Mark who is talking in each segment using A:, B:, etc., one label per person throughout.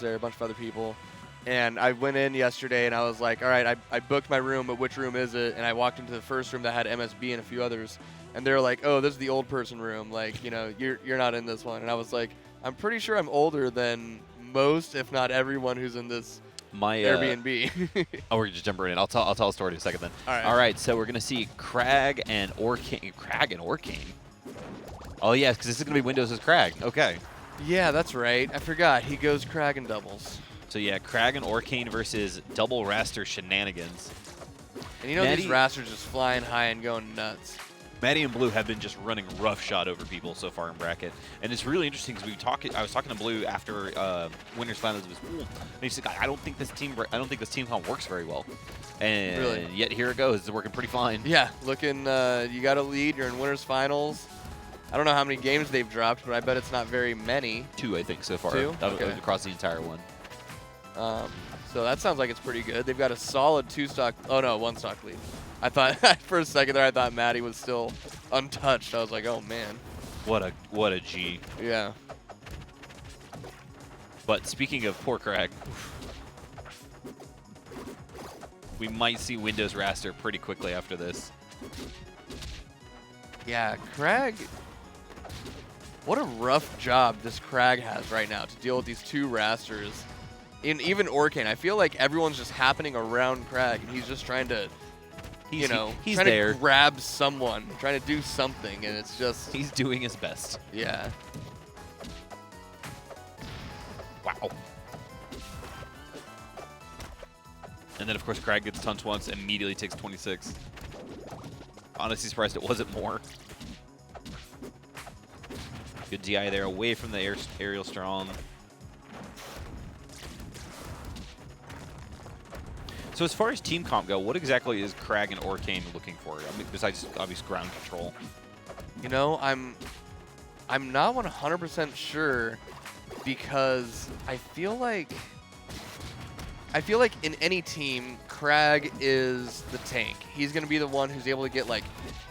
A: there, a bunch of other people. And I went in yesterday and I was like, all right, I booked my room, but which room is it? And I walked into the first room that had MSB and a few others. And they're like, oh, this is the old person room. Like, you know, you're not in this one. And I was like, I'm pretty sure I'm older than most, if not everyone who's in this Airbnb.
B: Oh, we're just jumping right in. I'll tell a story in a second then. All right, so we're going to see Crag and Orcane. Crag and Orcane? Oh, yeah, because this is going to be Windows as Crag. Okay.
A: Yeah, that's right. I forgot. He goes Crag and doubles.
B: So, yeah, Crag and Orcane versus double Raster shenanigans.
A: And you know these Rasters just flying high and going nuts.
B: Matty and Blue have been just running roughshod over people so far in bracket, and it's really interesting because I was talking to Blue after Winners Finals was cool, and he said, "I don't think this team comp works very well," and
A: really?
B: Yet here it goes. It's working pretty fine.
A: Yeah, looking. You got a lead. You're in Winners Finals. I don't know how many games they've dropped, but I bet it's not very many.
B: 2, I think, so far.
A: 2?
B: Okay. Across the entire one.
A: So that sounds like it's pretty good. They've got a solid 2-stock. Oh no, 1-stock lead. I thought for a second there, I thought Matty was still untouched. I was like, oh man.
B: What a G.
A: Yeah.
B: But speaking of poor Crag, we might see Windows Raster pretty quickly after this.
A: Yeah, Crag. What a rough job this Crag has right now to deal with these 2 Rasters. And even Orcane, I feel like everyone's just happening around Crag, and he's just trying to,
B: he's
A: trying
B: there.
A: to grab someone, trying to do something, and it's just...
B: He's doing his best.
A: Yeah.
B: Wow. And then, of course, Crag gets touched once, immediately takes 26. Honestly surprised it wasn't more. Good DI there, away from the aerial strong. So as far as team comp go, what exactly is Crag and Orcane looking for? I mean, besides obvious ground control.
A: You know, I'm not 100% sure because I feel like in any team, Crag is the tank. He's going to be the one who's able to get like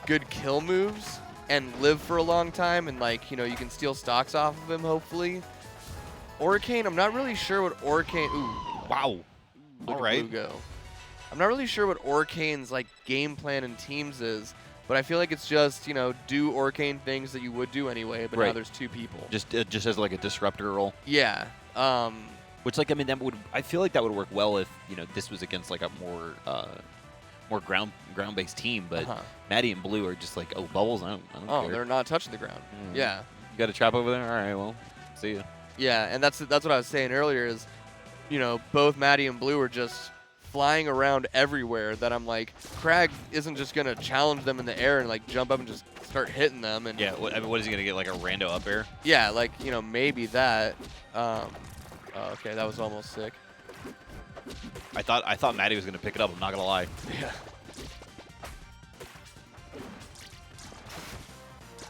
A: good kill moves and live for a long time, and like, you know, you can steal stocks off of him hopefully. Orcane, I'm not really sure what Orcane. Ooh,
B: wow. All right.
A: Blue go. I'm not really sure what Orcane's like game plan in teams is, but I feel like it's just, you know, do Orcane things that you would do anyway, but now there's 2 people.
B: Just as like a disruptor role.
A: Yeah.
B: Which, like, I mean, I feel like that would work well if, you know, this was against like a more ground-based team, but Matty and Blue are just like, oh, bubbles, I don't care.
A: Oh, they're not touching the ground. Yeah.
B: You got a trap over there? All right, well, see ya.
A: Yeah, and that's what I was saying earlier is, you know, both Matty and Blue are just flying around everywhere that I'm like, Crag isn't just going to challenge them in the air and like jump up and just start hitting them. And
B: yeah, I mean, what is he going to get, like a rando up air?
A: Yeah, like, you know, maybe that. Oh, okay, that was almost sick.
B: I thought Matty was going to pick it up, I'm not going to lie.
A: Yeah.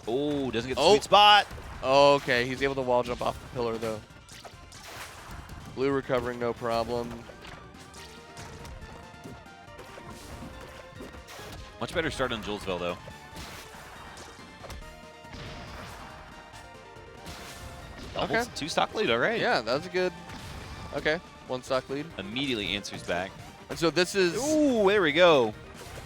B: Oh, doesn't get the sweet spot.
A: Oh, okay, he's able to wall jump off the pillar though. Blue recovering, no problem.
B: Much better start on Julesville, though.
A: Okay.
B: 2-stock lead, all right.
A: Yeah, that was a good. Okay, 1-stock lead.
B: Immediately answers back.
A: And so this is.
B: Ooh, there we go.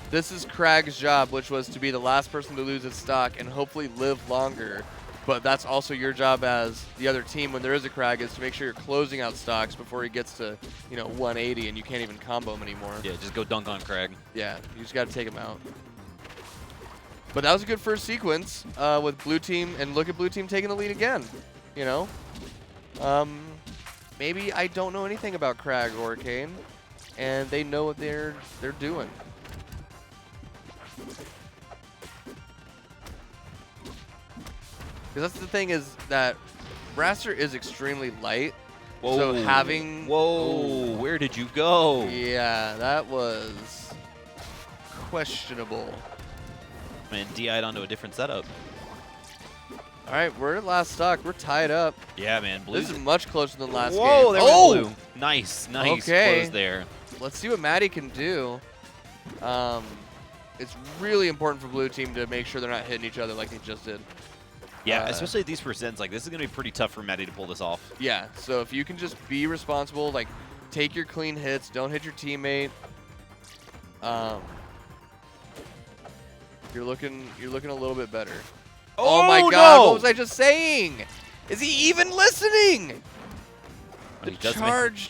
A: This is Crag's job, which was to be the last person to lose his stock and hopefully live longer. But that's also your job as the other team when there is a Crag, is to make sure you're closing out stocks before he gets to, you know, 180 and you can't even combo him anymore.
B: Yeah, just go dunk on Crag.
A: Yeah, you just got to take him out. But that was a good first sequence with Blue Team, and look at Blue Team taking the lead again. You know, maybe I don't know anything about Crag or Orcane, and they know what they're doing. Because that's the thing is that Raster is extremely light.
B: Whoa.
A: So having...
B: Whoa, where did you go?
A: Yeah, that was questionable.
B: Man, DI'd onto a different setup.
A: All right, we're at last stock. We're tied up.
B: Yeah, man.
A: This is much closer than last game.
B: Whoa, there was Blue. Nice
A: okay.
B: Close there.
A: Let's see what Matty can do. It's really important for Blue Team to make sure they're not hitting each other like they just did.
B: Yeah, especially at these percents. Like, this is going to be pretty tough for Matty to pull this off.
A: Yeah, so if you can just be responsible, like, take your clean hits, don't hit your teammate. You're looking a little bit better. Oh my God!
B: No!
A: What was I just saying? Is he even listening?
B: He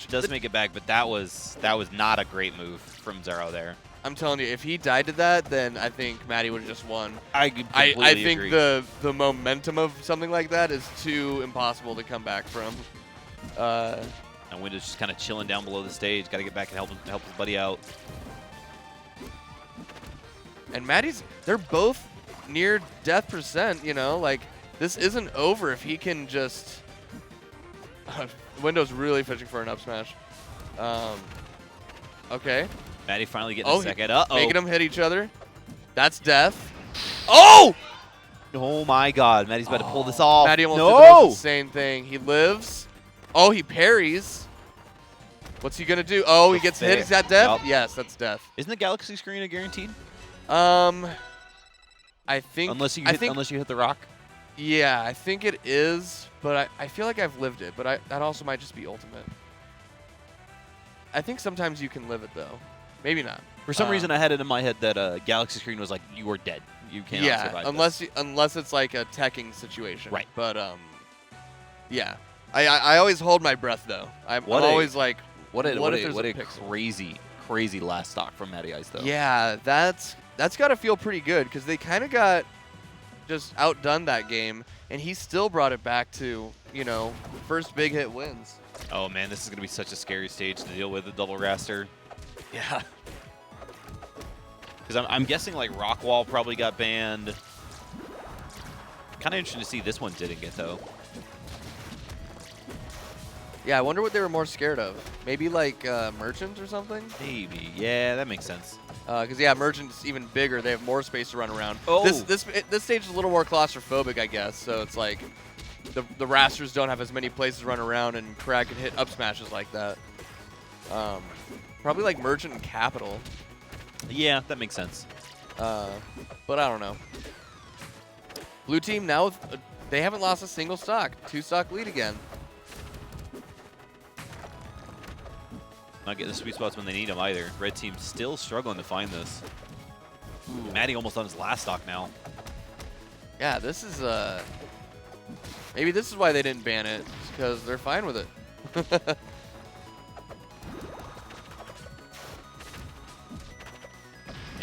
B: does make it back, but that was not a great move from Xaro there.
A: I'm telling you, if he died to that, then I think Matty would have just won.
B: I think
A: agree. the momentum of something like that is too impossible to come back from.
B: And Windows just kind of chilling down below the stage. Got to get back and help his buddy out.
A: And Matty's, they're both near death percent, you know? Like, this isn't over if he can just... Windows really fishing for an up smash. Okay.
B: Matty finally getting a second. Uh-oh.
A: Making them hit each other. That's death. Oh!
B: Oh, my God. Matty's about to pull this off.
A: Matty almost did the most insane thing. He lives. Oh, he parries. What's he going to do? Oh, he gets hit. Is that death?
B: Yep.
A: Yes, that's death.
B: Isn't the Galaxy screen a guaranteed?
A: I think...
B: Unless you hit the rock?
A: Yeah, I think it is, but I feel like I've lived it, but that also might just be ultimate. I think sometimes you can live it, though. Maybe not.
B: For some reason, I had it in my head that Galaxy screen was like, you are dead. You cannot survive this.
A: Unless it's like a teching situation.
B: Right.
A: But, yeah. I always hold my breath, though. I'm always like,
B: what a crazy last stock from MattyIce, though.
A: Yeah, that's got to feel pretty good, because they kind of got just outdone that game, and he still brought it back to, you know, first big hit wins.
B: Oh, man, this is going to be such a scary stage to deal with, the double raster.
A: Yeah.
B: Because I'm guessing, like, Rockwall probably got banned. Kind of interesting to see this one didn't get, though.
A: Yeah, I wonder what they were more scared of. Maybe, like, Merchant or something?
B: Maybe. Yeah, that makes sense.
A: Because, yeah, Merchant's even bigger. They have more space to run around.
B: Oh.
A: This stage is a little more claustrophobic, I guess. So it's like the rasters don't have as many places to run around, and Crag can hit up smashes like that. Probably like Merchant and Capital.
B: Yeah, that makes sense.
A: But I don't know. Blue team now, they haven't lost a single stock. 2-stock lead again.
B: Not getting the sweet spots when they need them either. Red team still struggling to find this. Ooh, Matty almost on his last stock now.
A: Yeah, this is maybe this is why they didn't ban it, because they're fine with it.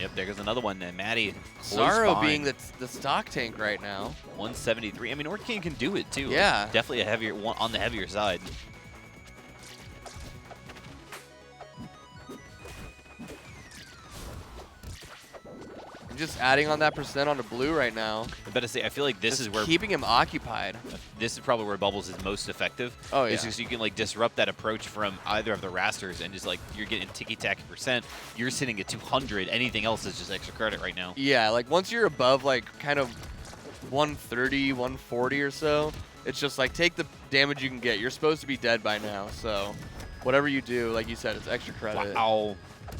B: Yep, there goes another one. And Matty,
A: Xaro being the stock tank right now.
B: 173. I mean, Orchid can do it too.
A: Yeah,
B: definitely on the heavier side.
A: Just adding on that percent onto blue right now.
B: I better say, I feel like this is where
A: keeping him occupied.
B: This is probably where Bubbles is most effective.
A: Oh yeah.
B: Is because you can like disrupt that approach from either of the rasters, and just like you're getting ticky-tacky percent. You're sitting at 200. Anything else is just extra credit right now.
A: Yeah, like once you're above like kind of 130, 140 or so, it's just like take the damage you can get. You're supposed to be dead by now, so whatever you do, like you said, it's extra credit.
B: Wow.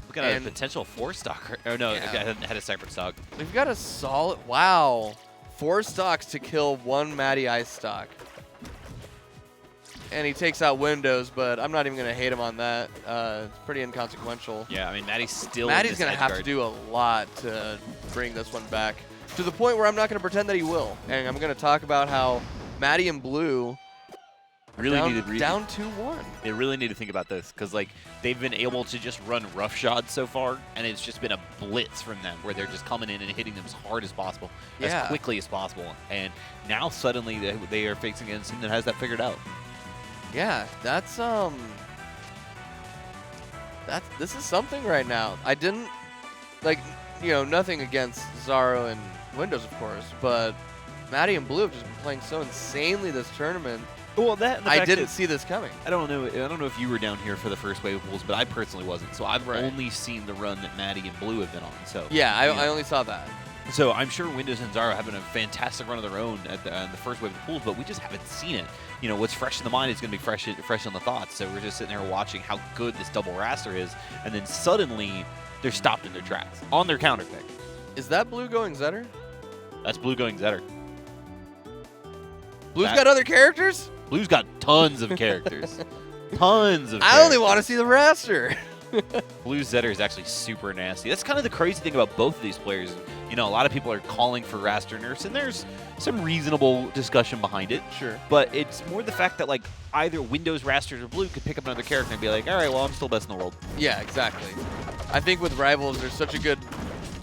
B: Look at a potential 4-stock. Oh, no, yeah. Had a separate stock.
A: We've got a solid... Wow. 4 stocks to kill 1 MattyIce stock. And he takes out Windows, but I'm not even going to hate him on that. It's pretty inconsequential.
B: Yeah, I mean, Matty's going
A: to have to do a lot to bring this one back. To the point where I'm not going to pretend that he will. And I'm going to talk about how Matty and Blue... down 2-1.
B: They really need to think about this, because like they've been able to just run roughshod so far, and it's just been a blitz from them where they're just coming in and hitting them as hard as possible, as quickly as possible. And now suddenly they are facing a team that has that figured out.
A: Yeah, this is something right now. I didn't nothing against Xaro and Windows, of course, but Matty and Blue have just been playing so insanely this tournament.
B: Well, I
A: didn't see this coming.
B: I don't know if you were down here for the first wave of pools, but I personally wasn't. So I've only seen the run that Matty and Blue have been on. So
A: yeah, I only saw that.
B: So I'm sure Windows and Xaro have been a fantastic run of their own at the first wave of pools, but we just haven't seen it. You know, what's fresh in the mind is going to be fresh on the thoughts. So we're just sitting there watching how good this double raster is, and then suddenly they're stopped in their tracks on their counter pick.
A: Is that Blue going Zetter?
B: That's Blue going Zetter.
A: Blue's got other characters?
B: Blue's got tons of characters. Tons of
A: I only want to see the roster.
B: Blue's Zetter is actually super nasty. That's kind of the crazy thing about both of these players. You know, a lot of people are calling for Raster nerfs, and there's some reasonable discussion behind it.
A: Sure.
B: But it's more the fact that, like, either Windows, Rasters, or Blue could pick up another character and be like, all right, well, I'm still best in the world.
A: Yeah, exactly. I think with Rivals, there's such a good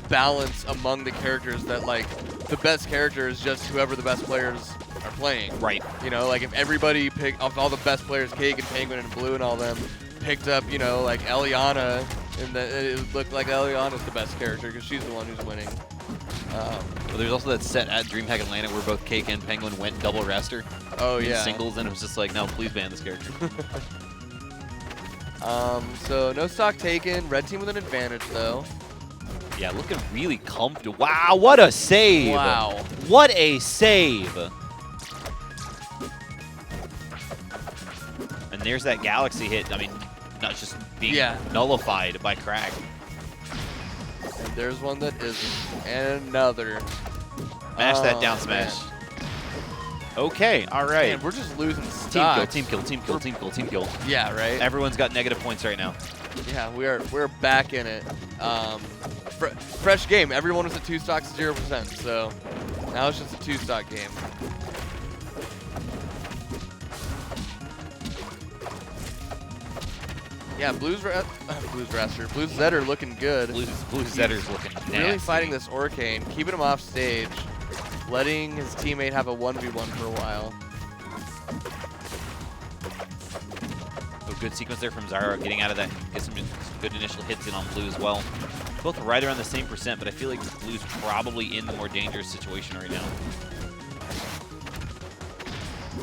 A: balance among the characters that, like, the best character is just whoever the best players are playing.
B: Right.
A: You know, like, if everybody picked, of all the best players, Cake and Penguin and Blue and all them, picked up, you know, like, Eliana, and it looked like Eliana's the best character because she's the one who's winning.
B: Well, there's also that set at DreamHack Atlanta where both Cake and Penguin went double Raster.
A: Oh,
B: in
A: yeah.
B: Singles, and it was just like, no, please ban this character.
A: So no stock taken. Red team with an advantage, though.
B: Yeah, looking really comfortable. Wow, what a save!
A: Wow.
B: What a save! And there's that Galaxy hit. I mean, not just being nullified by Crag.
A: And there's one that isn't. And another.
B: Mash that down smash. Man. Okay, all right.
A: Man, we're just losing stocks.
B: Team kill, team kill, team kill, team kill, team kill.
A: Yeah, right?
B: Everyone's got negative points right now.
A: Yeah, we're back in it. Fresh game. Everyone was at 2 stocks, 0%. So now it's just a 2-stock game. Yeah, Blue's Zetter looking good.
B: Blue's Zetter's looking nasty.
A: Really fighting this Orcane, keeping him off stage, letting his teammate have a 1v1 for a while.
B: A good sequence there from Xaro, getting out of that, get some good initial hits in on Blue as well. Both right around the same %, but I feel like Blue's probably in the more dangerous situation right now.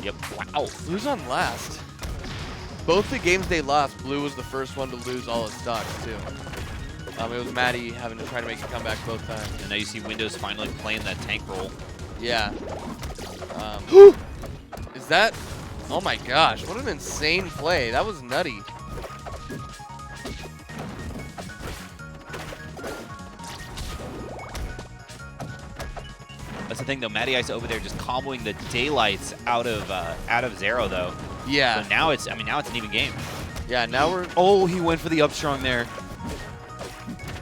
B: Yep, wow.
A: Blue's on last. Both the games they lost, Blue was the first one to lose all his stocks, too. It was Matty having to try to make a comeback both times.
B: And now you see Windows finally playing that tank role.
A: Yeah. Is that... Oh my gosh, what an insane play. That was nutty.
B: That's the thing, though. MattyIce over there just comboing the daylights out of Xaro, though.
A: Yeah.
B: So now it's, now it's an even game.
A: Yeah, now we're...
B: Oh, he went for the up strong there.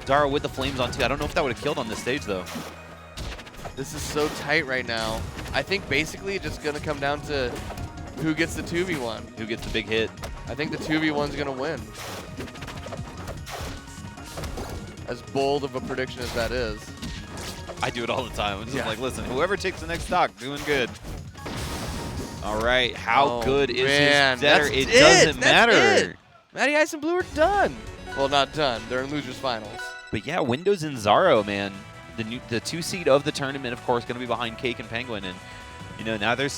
B: Xaro with the flames on, too. I don't know if that would have killed on this stage, though.
A: This is so tight right now. I think basically it's just going to come down to who gets the 2v1.
B: Who gets the big hit.
A: I think the 2v1's going to win. As bold of a prediction as that is.
B: I do it all the time. I'm just like, listen, whoever takes the next stock, doing good. All right, how good is his Zetter? It doesn't matter.
A: MattyIce and Blue are done. Well, not done. They're in losers finals.
B: But yeah, Windows and Xaro, man. The 2 seed of the tournament, of course, going to be behind Cake and Penguin, and now they're